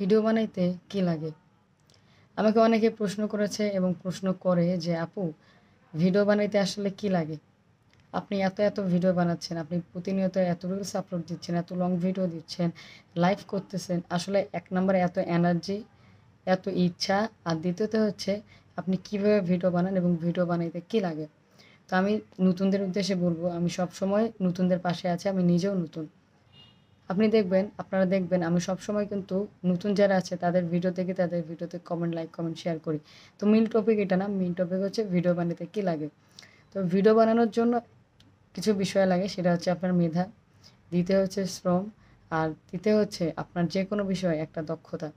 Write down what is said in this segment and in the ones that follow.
Video বানাইতে কি লাগে? আমাকে অনেকে প্রশ্ন করেছে এবং প্রশ্ন করে যে, "আপু, ভিডিও বানাইতে আসলে কি লাগে? আপনি এত ভিডিও বানাচ্ছেন, আপনি প্রতিনিয়ত এত রিলস আপলোড দিচ্ছেন, এত লং ভিডিও দিচ্ছেন, লাইভ করতেছেন। আসলে ১ নাম্বারে এত এনার্জি, এত ইচ্ছা, আর দ্বিতীয়ত হচ্ছে আপনি কিভাবে ভিডিও বানান এবং ভিডিও বানাইতে কি লাগে?" তো আমি নতুনদের উদ্দেশ্যে বলব, আমি সবসময় নতুনদের পাশে আছি। আমি নিজেও নতুন। আপনারা দেখবেন আমি সবসময় কিন্তু নতুন যারা আছে তাদের ভিডিও দেখে তাদের ভিডিওতে কমেন্ট, লাইক, কমেন্ট, শেয়ার করি। তো মেইন টপিক এটা না, মেইন টপিক হচ্ছে ভিডিও বানাতে কি লাগে? তো ভিডিও বানানোর জন্য কিছু বিষয় লাগে, সেটা হচ্ছে আপনার মেধা, দ্বিতীয় হচ্ছে শ্রম, আর তৃতীয় হচ্ছে আপনার যেকোনো বিষয়ে একটা দক্ষতা।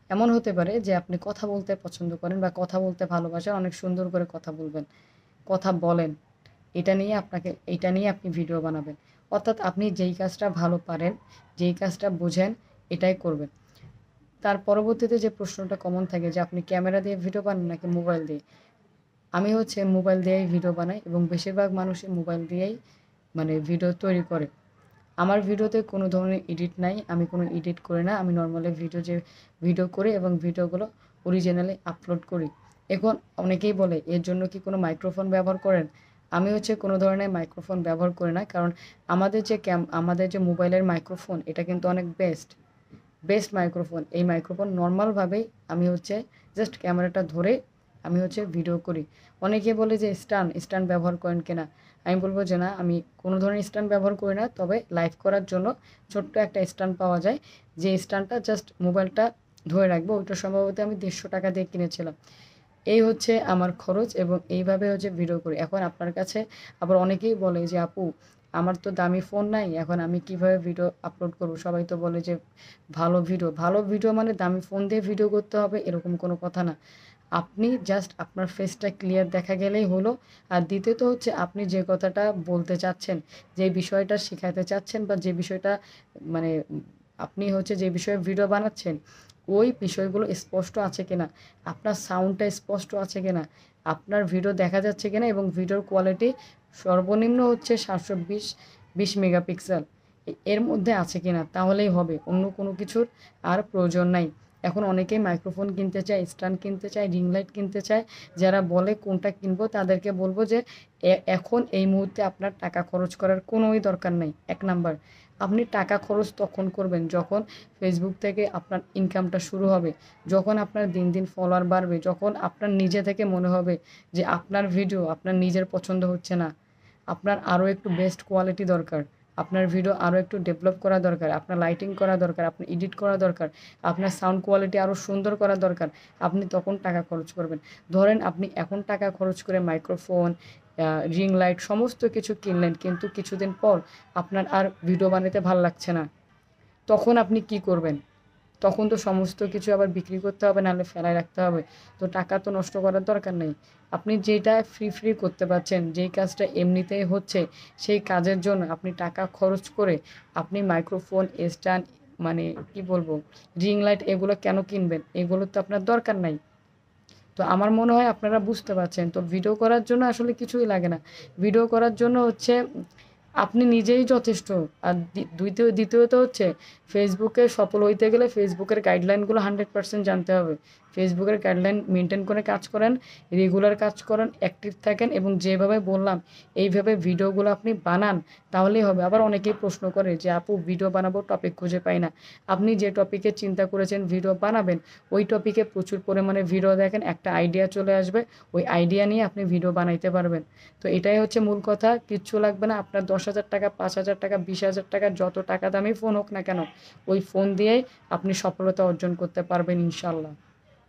এমন হতে পারে যে আপনি কথা বলতে পছন্দ করেন বা কথা বলতে ভালোবাসেন, অনেক সুন্দর করে কথা বলবেন, কথা বলেন। এইটা নিয়ে আপনি ভিডিও বানাবেন। অর্থাৎ আপনি যেই কাজটা ভালো পারেন, যেই কাজটা বোঝেন, এটাই করবেন। তার পরবর্তীতে যে প্রশ্নটা কমন থাকে যে আপনি ক্যামেরা দিয়ে ভিডিও বানান নাকি মোবাইল দিয়ে? আমি হচ্ছে মোবাইল দিয়েই ভিডিও বানাই এবং বেশিরভাগ মানুষই মোবাইল দিয়েই ভিডিও তৈরি করে। আমার ভিডিওতে কোনো ধরনের এডিট নাই। আমি কোনো এডিট করি না। আমি নরমালি ভিডিও করি এবং ভিডিওগুলো অরিজিনালি আপলোড করি। এখন অনেকেই বলে, "এর জন্য কি কোনো মাইক্রোফোন ব্যবহার করেন?" আমি হচ্ছে কোনো ধরনের মাইক্রোফোন ব্যবহার করি না। কারণ আমাদের যে মোবাইলের মাইক্রোফোন, এটা কিন্তু অনেক বেস্ট মাইক্রোফোন। এই মাইক্রোফোন নরমালভাবেই আমি হচ্ছে জাস্ট ক্যামেরাটা ধরে আমি হচ্ছে ভিডিও করি। অনেকে বলে যে স্ট্যান্ড ব্যবহার করেন কিনা? আমি বলব যে না, আমি কোনো ধরনের স্ট্যান্ড ব্যবহার করি না। তবে লাইভ করার জন্য ছোট্ট একটা স্ট্যান্ড পাওয়া যায়। যে স্ট্যান্ডটা জাস্ট মোবাইলটা ধরে রাখবো। ওইটা সম্ভবত আমি ৳১৫০ দিয়ে কিনেছিলাম। এই হচ্ছে আমার খরচ এবং এইভাবে হচ্ছে ভিডিও করি। এখন আপনার কাছে আবার অনেকেই বলে যে, "আপু, আমার তো দামি ফোন নাই। এখন আমি কিভাবে ভিডিও আপলোড করব?" সবাই তো বলে যে ভালো ভিডিও মানে দামি ফোন দিয়ে ভিডিও করতে হবে, এরকম কোনো কথা না। আপনি জাস্ট আপনার ফেসটা ক্লিয়ার দেখা গেলেই হলো। আর দ্বিতীয়ত হচ্ছে আপনি যে কথাটা বলতে চাচ্ছেন, যে বিষয়টা শিখাতে চাচ্ছেন বা যে বিষয়টা মানে আপনি হচ্ছে যে বিষয়ে ভিডিও বানাচ্ছেন, ওই বিষয়গুলো স্পষ্ট আছে কিনা, আপনার সাউন্ডটা স্পষ্ট আছে কিনা, আপনার ভিডিও দেখা যাচ্ছে কিনা এবং ভিডিওর কোয়ালিটি সর্বনিম্ন হচ্ছে 720 মেগাপিক্সেল এর মধ্যে আছে কিনা, তাহলেই হবে। অন্য কোনো কিছুর আর প্রয়োজন নাই। এখন অনেকেই মাইক্রোফোন কিনতে চায়, স্ট্যান্ড কিনতে চায়, রিং লাইট কিনতে চায়। যারা বলে কোনটা কিনবো তাদেরকে বলব যে এখন এই মুহূর্তে আপনার টাকা খরচ করার কোনোই দরকার নাই। ১ নাম্বার, আপনি টাকা খরচ তখন করবেন যখন ফেসবুক থেকে আপনার ইনকামটা শুরু হবে, যখন আপনার দিন ফলোয়ার বাড়বে, যখন আপনার নিজে থেকে মনে হবে যে আপনার ভিডিও আপনার নিজের পছন্দ হচ্ছে না। আপনার আরও একটু বেস্ট কোয়ালিটি দরকার। আপনার ভিডিও আরও একটু ডেভেলপ করা দরকার। আপনার লাইটিং করা দরকার, আপনার এডিট করা দরকার, আপনার সাউন্ড কোয়ালিটি আরও সুন্দর করা দরকার। আপনি তখন টাকা খরচ করবেন। ধরেন আপনি এখন টাকা খরচ করে মাইক্রোফোন, রিং লাইট সমস্ত কিছু কিনলেন, কিন্তু কিছুদিন পর আপনার আর ভিডিও বানাতে ভাল লাগছে না। তখন আপনি কি করবেন? তখন তো সমস্ত কিছু আবার বিক্রি করতে হবে, নাহলে ফেলায় রাখতে হবে। তো টাকা তো নষ্ট করার দরকার নেই। আপনি যেটা ফ্রি করতে পারছেন, যেই কাজটা এমনিতেই হচ্ছে, সেই কাজের জন্য আপনি টাকা খরচ করে আপনি মাইক্রোফোন, স্ট্যান্ড, মানে কি বলবো, রিং লাইট এগুলো কেন কিনবেন? এগুলোর তো আপনার দরকার নাই। তো আমার মনে হয় আপনারা বুঝতে পারছেন। তো ভিডিও করার জন্য আসলে কিছুই লাগে না। ভিডিও করার জন্য হচ্ছে আপনি নিজেই যথেষ্ট। আর দ্বিতীয়ত হচ্ছে ফেসবুকে সফল হইতে গেলে ফেসবুকের গাইডলাইনগুলো 100% জানতে হবে। ফেসবুকের গাইডলাইন মেইনটেইন করে কাজ করেন, রেগুলার কাজ করেন, অ্যাক্টিভ থাকেন এবং যেভাবে বললাম এইভাবে ভিডিওগুলো আপনি বানান, তাহলেই হবে। আবার অনেকেই প্রশ্ন করে যে, "আপু, ভিডিও বানাবো, টপিক খুঁজে পাই না।" আপনি যে টপিকে চিন্তা করেছেন ভিডিও বানাবেন, ওই টপিকে প্রচুর পরিমাণে ভিডিও দেখেন, একটা আইডিয়া চলে আসবে। ওই আইডিয়া নিয়ে আপনি ভিডিও বানাইতে পারবেন। তো এটাই হচ্ছে মূল কথা। কিচ্ছু লাগবে না। আপনার ৳১০,০০০, ৳৫,০০০, ৳২০,০০০, যত টাকা দামি ফোন হোক না কেন, ওই ফোন দিয়েই আপনি সফলতা অর্জন করতে পারবেন ইনশাআল্লাহ।